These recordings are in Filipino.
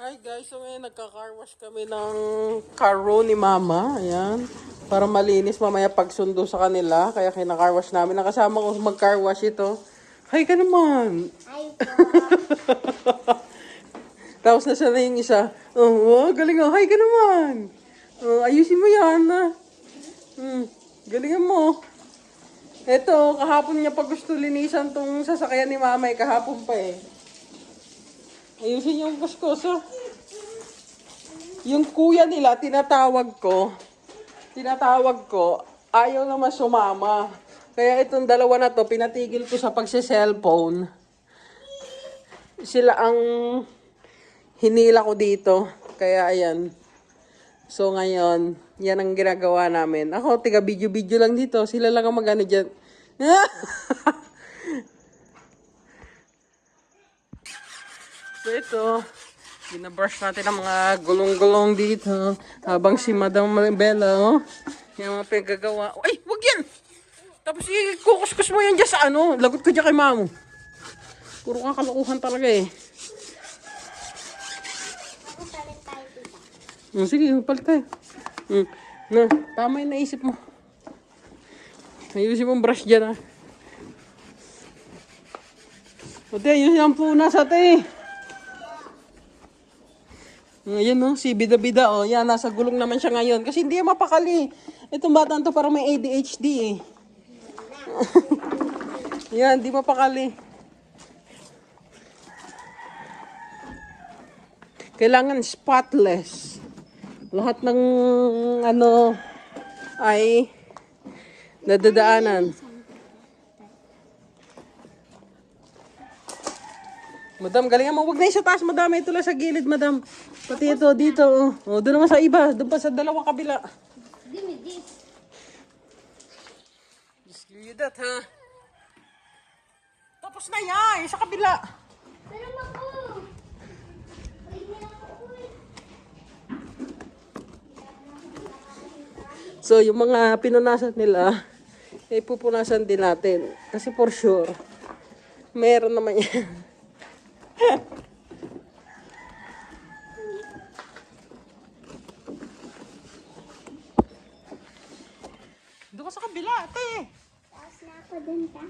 Hi guys, so ngayon nagka-car wash kami ng carro ni Mama. Ayan. Para malinis mamaya pagsundo sa kanila. Kaya kina-car wash namin. Nakasama ko mag-car wash ito. Hi ka naman. Hi po. Tapos nasa na yung isa. Oh, galing oh. Hi ka naman. Oh, ayusin mo yan ha. Galingan mo. Ito, kahapon niya pag gusto linisan tong sasakyan ni Mama. Kahapon pa eh. Ayusin yung kuskus oh. Yung kuya nila, tinatawag ko, ayaw naman sumama. Kaya itong dalawa na to, pinatigil ko sa pagse-cellphone. Sila ang hinila ko dito. Kaya ayan. So ngayon, yan ang ginagawa namin. Ako, tiga video-video lang dito. Sila lang ang mag-ano dyan. So ito, binabrush natin ang mga gulong-gulong dito. Habang si Madam Bella, oh. Yung mga pinagagawa. Ay, wag yan! Tapos kukuskus mo yan dyan sa ano. Lagot ko dyan kay Mamo. Puro kang kalokohan talaga eh. Palit tayo tita. Sige, palit tayo. Na, tama yung naisip mo. Ayusin mong brush dyan ah. Ate, ayusin ang punas ate. Ayan no, si Bida-Bida oh. Yan, nasa gulong naman siya ngayon. Kasi hindi mapakali. Itong bata to parang may ADHD eh. Yan, hindi mapakali. Kailangan spotless. Lahat ng ano ay nadadaanan. Madam, galingan mo. Huwag na yung sa taas, madam. Ito lang sa gilid, madam. Pati ito, dito. Oh, doon naman sa iba. Doon pa sa dalawang kabila. Give me this. Just give you that, ha? Tapos na yan. Sa kabila. Pero ako. So, yung mga pinunasan nila, eh, pupunasan din natin. Kasi for sure, meron naman yan. Doon ka sa kabila, ate. Tapos na ako dun ta.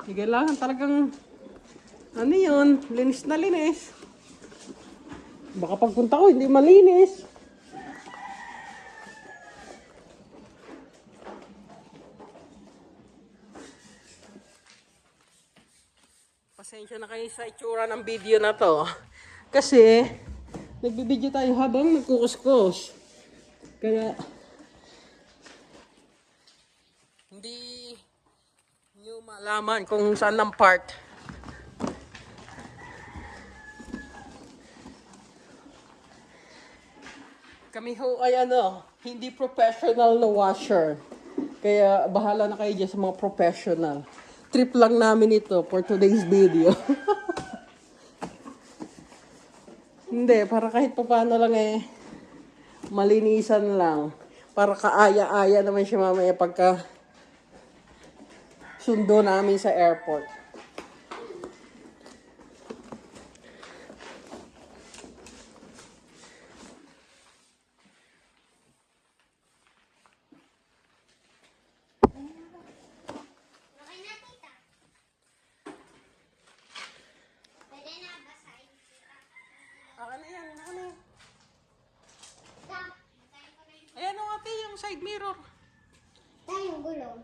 Kailangan talagang, ano yun, linis na linis. Baka pagpunta ko, hindi malinis. Pasensya na kayo sa itsura ng video na to. Kasi, nagbibideo tayo habang nagkukuskus. Kaya, hindi nyo malaman kung saan ang part. Kami ho ay ano, hindi professional na washer. Kaya bahala na kayo dyan sa mga professional. Trip lang namin ito for today's video. Hindi, para kahit paano lang eh, malinisan lang. Para kaaya-aya naman siya mamaya pagka sundo namin sa airport. Okay na tita. Pwede na basahin. Akin na yan, akin na yan. Ta. Basahin ko na yung Ayan o ate, yung side mirror. tayong gulong.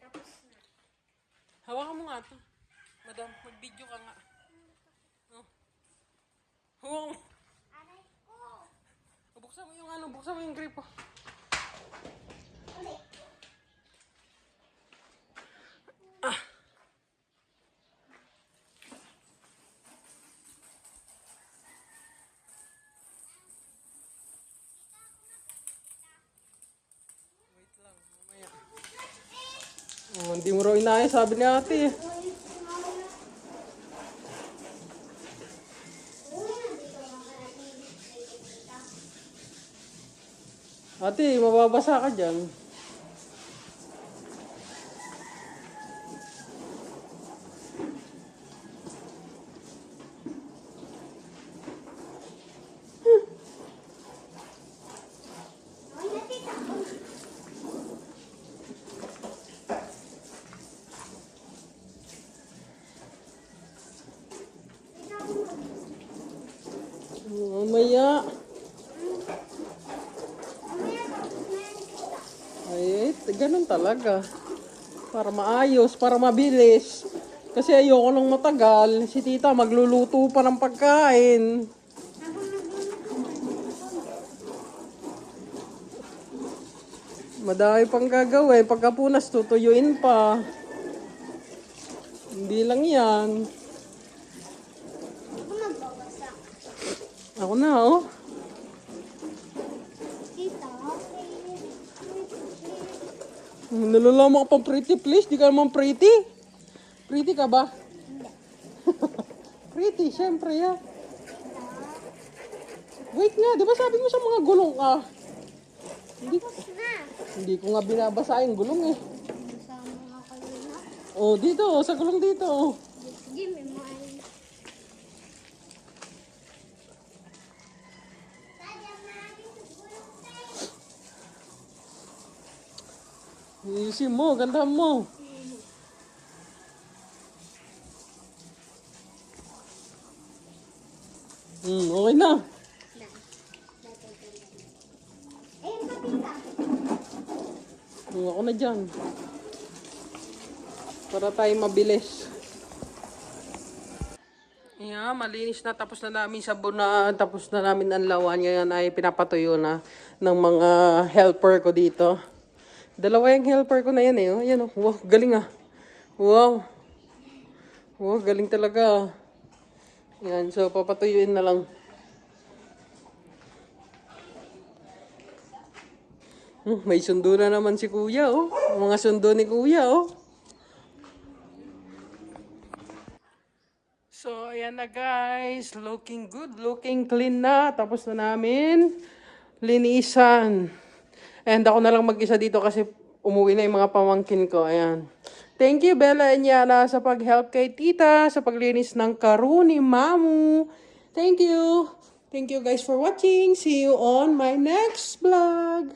Tapos na. Hawakan mo nga ito. Madam, mag-video ka nga. Oh. Hawakan mo. Aray ko. Buksan mo yung ano, buksan mo yung grip. Oh. Ulit. Wait lang, mamaya. Oh, hindi mo raw inaya, sabi ni ate. Ate, mababasa ka dyan. Ganyan talaga. Para maayos, para mabilis. Kasi ayoko nang matagal. Si tita magluluto pa ng pagkain. Madami pang gagawin. Pagkapunas, tutuyuin pa. Hindi lang yan. Ako magbawasak. Ako na, oh. Tita, Nalalaman ka pang pretty, please. Di ka naman pretty. Pretty ka ba? Pretty, syempre, ya. Wait nga, di ba sabi mo sa mga gulong ka? Hindi, tapos na. hindi ko nga binabasa yung gulong eh. Kasama nga kayo na. Oh, dito, sa gulong dito. Sige, may mahal. Isin mo, ganda mo. Okay na. Ayun pa, tita. Ako na dyan. Para tayo mabilis. Yeah, malinis na. Tapos na namin sabunan. Tapos na namin anlawan. Ngayon ay pinapatuyo na ng mga helper ko dito. Dalawa yung helper ko na yan eh. Oh. Yan, oh. Wow, galing ah. Wow. Wow, galing talaga. Yan, so papatuyuin na lang. May sundo na naman si kuya, oh. Mga sundo ni kuya, oh. So, ayan na guys. Looking good, looking clean na. Tapos na namin linisan. And ako na lang mag-isa dito kasi umuwi na yung mga pamangkin ko. Ayan. Thank you, Bella and Yana, sa pag-help kay tita, sa paglinis ng karo ni Mamu. Thank you. Thank you guys for watching. See you on my next vlog.